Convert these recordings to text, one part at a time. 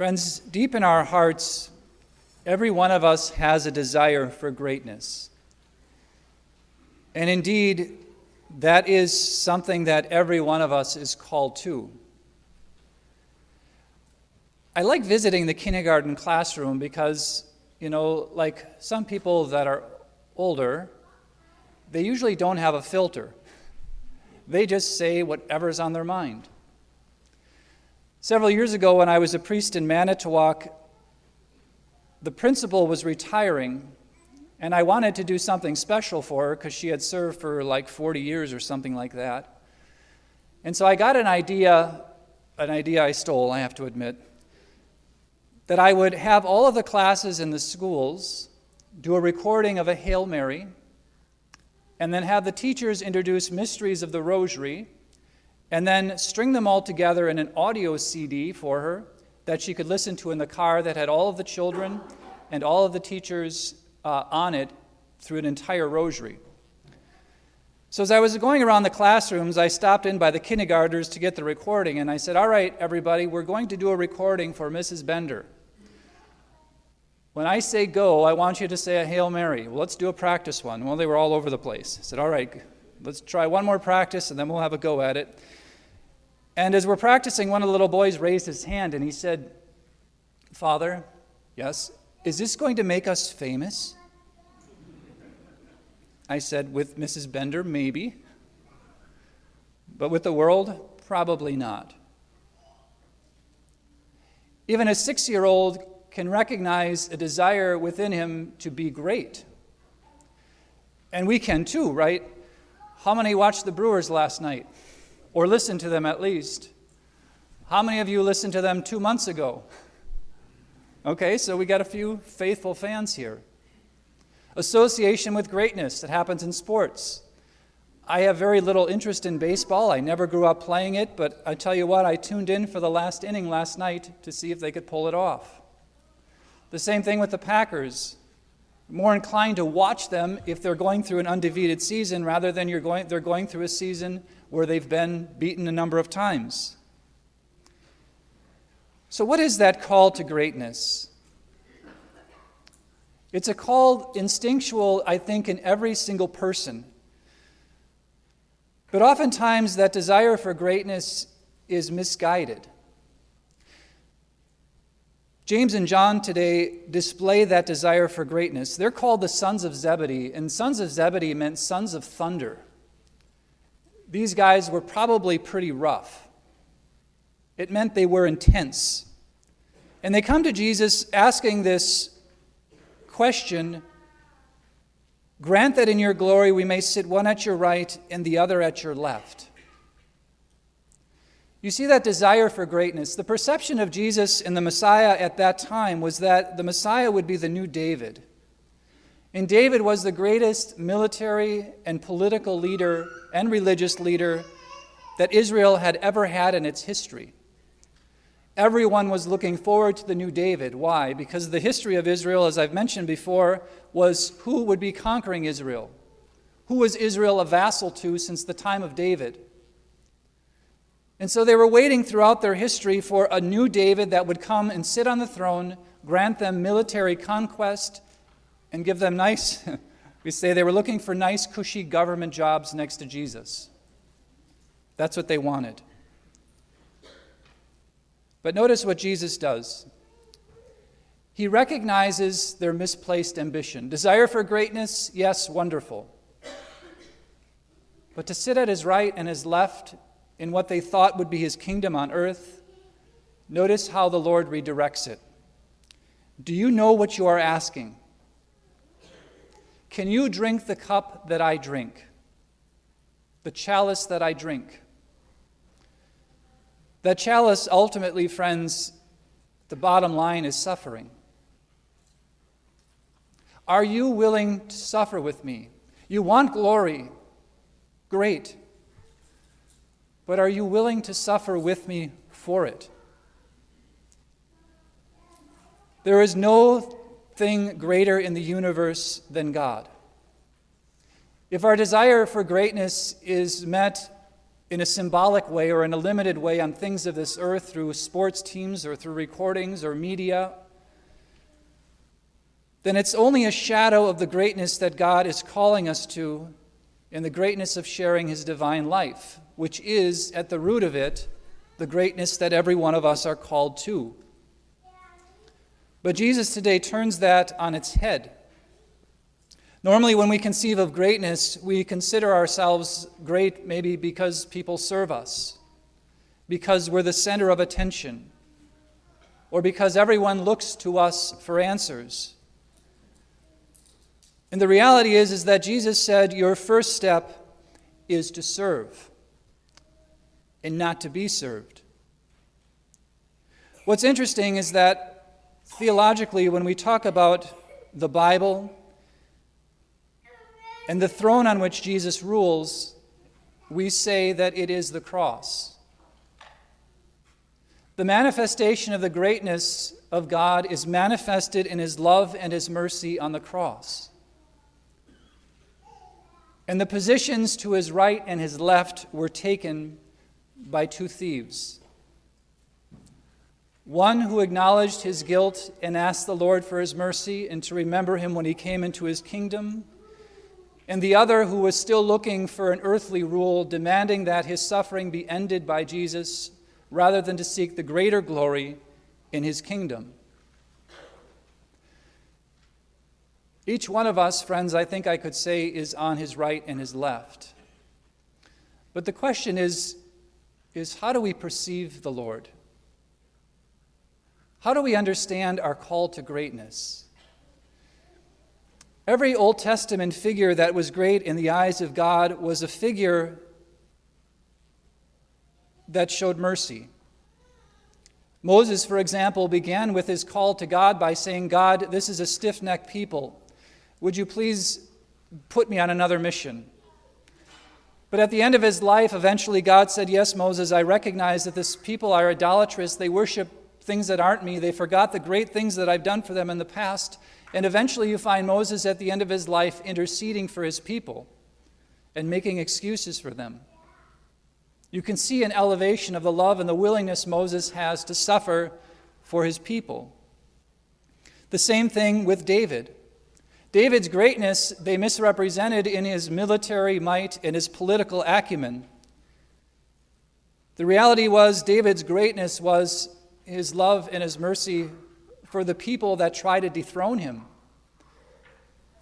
Friends, deep in our hearts, every one of us has a desire for greatness. And indeed, that is something that every one of us is called to. I like visiting the kindergarten classroom because, like some people that are older, they usually don't have a filter. They just say whatever's on their mind. Several years ago, when I was a priest in Manitowoc, the principal was retiring, and I wanted to do something special for her because she had served for like 40 years or something like that. And so I got an idea I stole, I have to admit, that I would have all of the classes in the schools do a recording of a Hail Mary, and then have the teachers introduce mysteries of the Rosary, and then string them all together in an audio CD for her that she could listen to in the car that had all of the children and all of the teachers on it through an entire Rosary. So as I was going around the classrooms, I stopped in by the kindergartners to get the recording, and I said, "All right, everybody, we're going to do a recording for Mrs. Bender. When I say go, I want you to say a Hail Mary. Well, let's do a practice one." Well, they were all over the place. I said, "All right, let's try one more practice, and then we'll have a go at it." And as we're practicing, one of the little boys raised his hand, and he said, "Father, yes, is this going to make us famous?" I said, "With Mrs. Bender, maybe. But with the world, probably not." Even a 6-year-old can recognize a desire within him to be great. And we can too, right? How many watched the Brewers last night? Or listened to them at least? How many of you listened to them 2 months ago? Okay, so we got a few faithful fans here. Association with greatness that happens in sports. I have very little interest in baseball. I never grew up playing it, but I tell you what, I tuned in for the last inning last night to see if they could pull it off. The same thing with the Packers. More inclined to watch them if they're going through an undefeated season rather than they're going through a season where they've been beaten a number of times. So what is that call to greatness? It's a call instinctual, I think, in every single person. But oftentimes that desire for greatness is misguided. James and John today display that desire for greatness. They're called the sons of Zebedee, and sons of Zebedee meant sons of thunder. These guys were probably pretty rough. It meant they were intense. And they come to Jesus asking this question, "Grant that in your glory we may sit one at your right and the other at your left." You see that desire for greatness. The perception of Jesus and the Messiah at that time was that the Messiah would be the new David. And David was the greatest military and political leader and religious leader that Israel had ever had in its history. Everyone was looking forward to the new David. Why? Because the history of Israel, as I've mentioned before, was who would be conquering Israel. Who was Israel a vassal to since the time of David? And so they were waiting throughout their history for a new David that would come and sit on the throne, grant them military conquest, and give them nice, we say they were looking for nice, cushy government jobs next to Jesus. That's what they wanted. But notice what Jesus does. He recognizes their misplaced ambition. Desire for greatness, yes, wonderful. But to sit at his right and his left in what they thought would be his kingdom on earth, notice how the Lord redirects it. Do you know what you are asking? Can you drink the cup that I drink? The chalice that I drink? That chalice, ultimately, friends, the bottom line is suffering. Are you willing to suffer with me? You want glory. Great. But are you willing to suffer with me for it? There is no thing greater in the universe than God. If our desire for greatness is met in a symbolic way or in a limited way on things of this earth through sports teams or through recordings or media, then it's only a shadow of the greatness that God is calling us to in the greatness of sharing his divine life, which is, at the root of it, the greatness that every one of us are called to. But Jesus today turns that on its head. Normally, when we conceive of greatness, we consider ourselves great maybe because people serve us, because we're the center of attention, or because everyone looks to us for answers. And the reality is that Jesus said your first step is to serve and not to be served. What's interesting is that theologically, when we talk about the Bible and the throne on which Jesus rules, we say that it is the cross. The manifestation of the greatness of God is manifested in his love and his mercy on the cross. And the positions to his right and his left were taken by two thieves. One who acknowledged his guilt and asked the Lord for his mercy and to remember him when he came into his kingdom, and the other who was still looking for an earthly rule, demanding that his suffering be ended by Jesus rather than to seek the greater glory in his kingdom. Each one of us, friends, I think I could say, is on his right and his left. But the question is how do we perceive the Lord? How do we understand our call to greatness? Every Old Testament figure that was great in the eyes of God was a figure that showed mercy. Moses, for example, began with his call to God by saying, God, this is a stiff-necked people. Would you please put me on another mission? But at the end of his life, eventually God said, yes, Moses, I recognize that this people are idolatrous. They worship things that aren't me. They forgot the great things that I've done for them in the past. And eventually you find Moses at the end of his life interceding for his people and making excuses for them. You can see an elevation of the love and the willingness Moses has to suffer for his people. The same thing with David. David's greatness, they misrepresented in his military might and his political acumen. The reality was David's greatness was his love and his mercy for the people that try to dethrone him.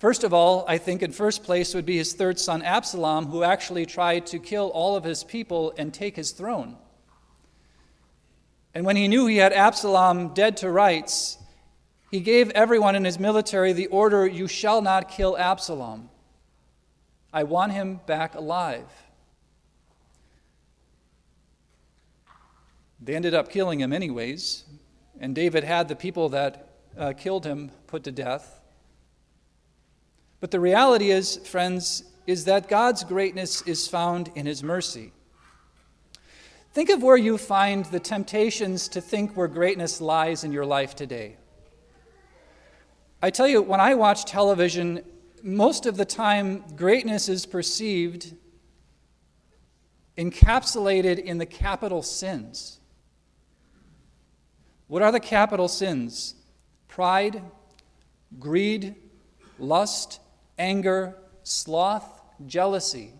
First of all, I think in first place would be his third son Absalom, who actually tried to kill all of his people and take his throne. And when he knew he had Absalom dead to rights, he gave everyone in his military the order, you shall not kill Absalom. I want him back alive. They ended up killing him anyways, and David had the people that killed him put to death. But the reality is, friends, is that God's greatness is found in his mercy. Think of where you find the temptations to think where greatness lies in your life today. I tell you, when I watch television, most of the time greatness is perceived encapsulated in the capital sins. What are the capital sins? Pride, greed, lust, anger, sloth, jealousy.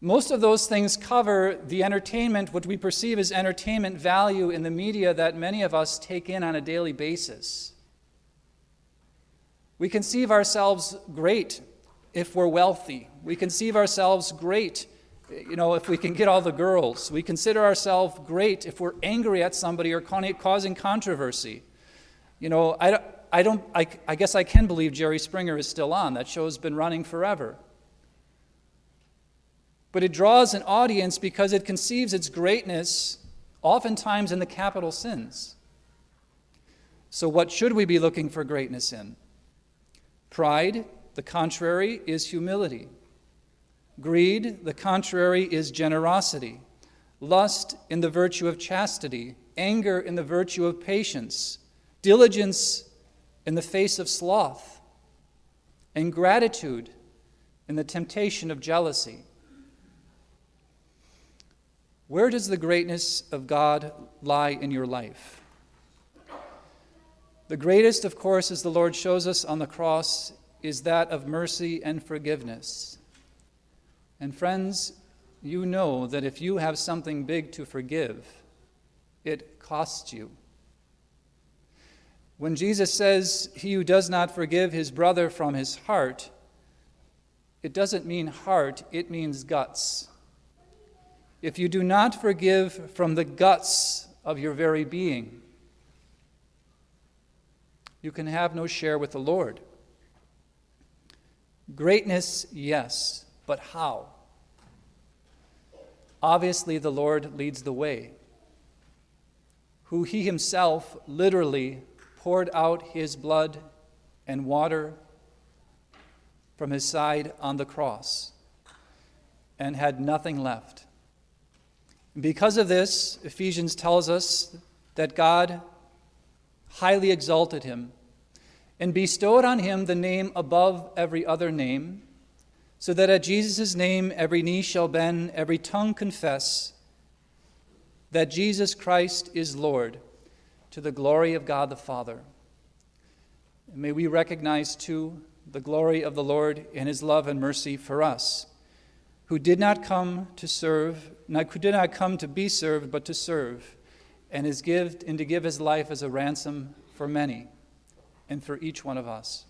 Most of those things cover the entertainment, what we perceive as entertainment value in the media that many of us take in on a daily basis. We conceive ourselves great if we're wealthy. We conceive ourselves great, if we can get all the girls. We consider ourselves great if we're angry at somebody or causing controversy. I guess I can believe Jerry Springer is still on. That show's been running forever. But it draws an audience because it conceives its greatness oftentimes in the capital sins. So what should we be looking for greatness in? Pride, the contrary, is humility. Greed, the contrary, is generosity. Lust, in the virtue of chastity. Anger, in the virtue of patience. Diligence, in the face of sloth. And gratitude, in the temptation of jealousy. Where does the greatness of God lie in your life? The greatest, of course, as the Lord shows us on the cross, is that of mercy and forgiveness. And friends, you know that if you have something big to forgive, it costs you. When Jesus says, "He who does not forgive his brother from his heart," it doesn't mean heart, it means guts. If you do not forgive from the guts of your very being, you can have no share with the Lord. Greatness, yes, but how? Obviously, the Lord leads the way, who he himself literally poured out his blood and water from his side on the cross and had nothing left. Because of this, Ephesians tells us that God highly exalted him and bestowed on him the name above every other name, so that at Jesus' name every knee shall bend, every tongue confess that Jesus Christ is Lord, to the glory of God the Father. And may we recognize, too, the glory of the Lord in his love and mercy for us, who did not come to be served, but to serve, and to give his life as a ransom for many, and for each one of us.